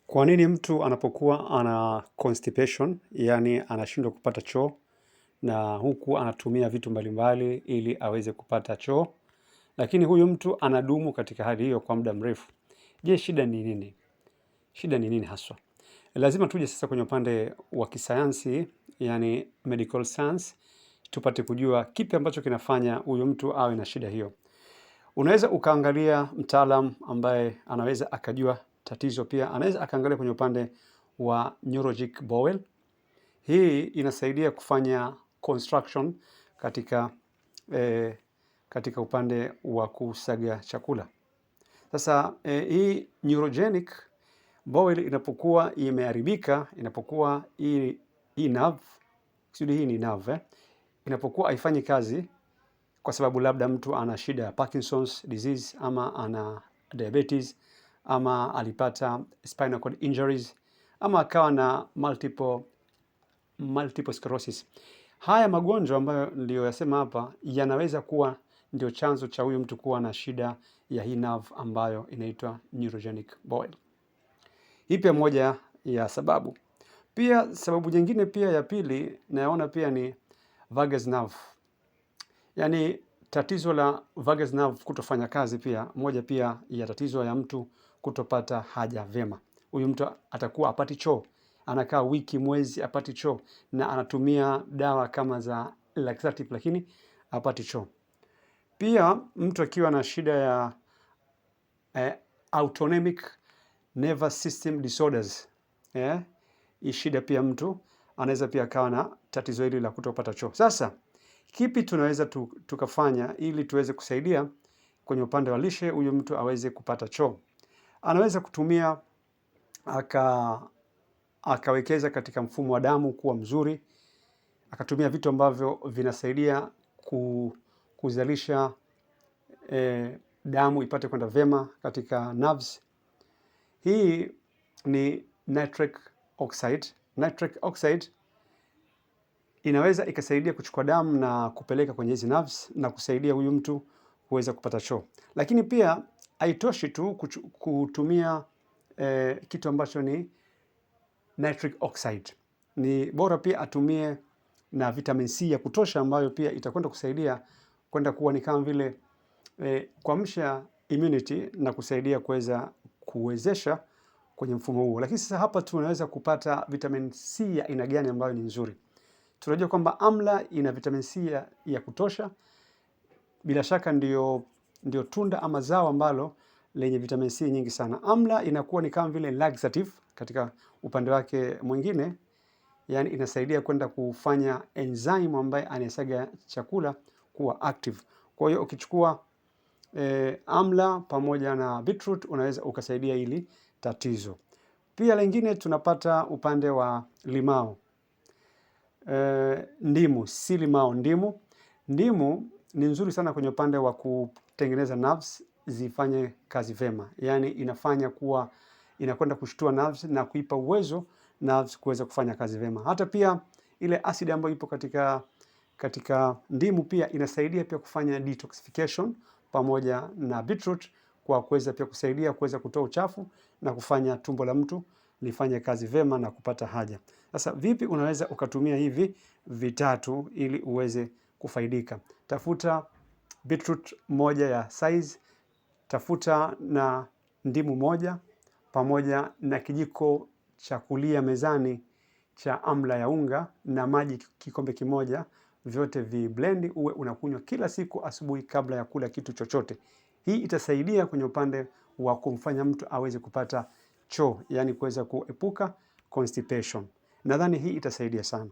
Kwa nini mtu anapokuwa ana constipation, yani anashindwa kupata choo na huku anatumia vitu mbalimbali ili aweze kupata choo, lakini huyu mtu anadumu katika hali hiyo kwa muda mrefu. Je, shida ni nini? Shida ni nini haswa? Lazima tuje sasa kwenye upande wa kisayansi, yani medical science, tupate kujua kipi ambacho kinafanya huyu mtu awe na shida hiyo. Unaweza ukaangalia mtaalam ambaye anaweza akajua tatizo, pia anaweza akaangalia kwenye upande wa neurologic bowel. Hii inasaidia kufanya construction katika upande wa kusaga chakula. Sasa hii neurogenic bowel inapokuwa imeharibika, inapokuwa hii nerve, hii ni nerve, inapokuwa haifanyi kazi kwa sababu labda mtu ana shida ya Parkinson's disease ama ana diabetes ama alipata spinal cord injuries ama akawa na multiple sclerosis. Haya magonjwa ambayo ndio yasema hapa yanaweza kuwa ndio chanzo cha huyu mtu kuwa na shida ya hii nerve ambayo inaitwa neurogenic bowel. Hii pia moja ya sababu. Pia sababu nyingine pia ya pili naona pia ni vagus nerve. Yaani tatizo la vagus nerve kutofanya kazi pia moja pia ya tatizo ya mtu kutopata haja vyema. Huyu mtu atakuwa hapati choo, anakaa wiki, mwezi hapati choo na anatumia dawa kama za laxative lakini hapati choo. Pia mtu akiwa na shida ya autonomic nervous system disorders, hii shida pia mtu anaweza pia akawa na tatizo hili la kutopata choo. Sasa kipi tunaweza tukafanya ili tuweze kusaidia kwenye upande wa lishe huyu mtu aweze kupata choo? Anaweza kutumia akawekeza katika mfumo wa damu kuwa mzuri, akatumia vitu ambavyo vinasaidia kuzalisha damu ipate kwenda vyema katika nerves. Hii ni nitric oxide. Nitric oxide inaweza ikasaidia kuchukua damu na kupeleka kwenye hizi nerves na kusaidia huyu mtu kuweza kupata choo. Lakini pia haitoshi tu kutumia kitu ambacho ni nitric oxide. Ni bora pia atumie na vitamin C ya kutosha ambayo pia itakwenda kusaidia kwenda kuwa ni kama vile kuamsha immunity na kusaidia kuwezesha kwenye mfumo huo. Lakini sasa hapa tunaweza kupata vitamin C ya aina gani ambayo ni nzuri? Tunajua kwamba amla ina vitamin C ya kutosha. Bila shaka ndio tunda ama zao ambalo lenye vitamin C nyingi sana. Amla inakuwa ni kama vile laxative katika upande wake mwingine, yani inasaidia kwenda kufanya enzyme ambaye anasaga chakula kuwa active. Kwa hiyo ukichukua amla pamoja na beetroot unaweza ukasaidia hili tatizo. Pia lingine tunapata upande wa limao. Ndimu, si limao, ndimu. Ndimu ni nzuri sana kwenye upande wa kutengeneza nerves zifanye kazi vyema. Yani inakwenda kushtua nerves na kuipa uwezo nerves kuweza kufanya kazi vyema. Hata pia ile asidi ambayo ipo katika ndimu pia inasaidia pia kufanya detoxification pamoja na beetroot kwa kuweza pia kusaidia kuweza kutoa uchafu na kufanya tumbo la mtu lifanye kazi vyema na kupata haja. Sasa vipi unaweza ukatumia hivi vitatu ili uweze kufaidika? Tafuta beetroot moja ya size, tafuta na ndimu moja pamoja na kijiko cha kulia mezani cha amla ya unga na maji kikombe kimoja, vyote blend uwe unakunywa kila siku asubuhi kabla ya kula kitu chochote. Hii itasaidia kwenye upande wa kumfanya mtu aweze kupata choo, yani kuweza kuepuka constipation. Nadhani hii itasaidia sana.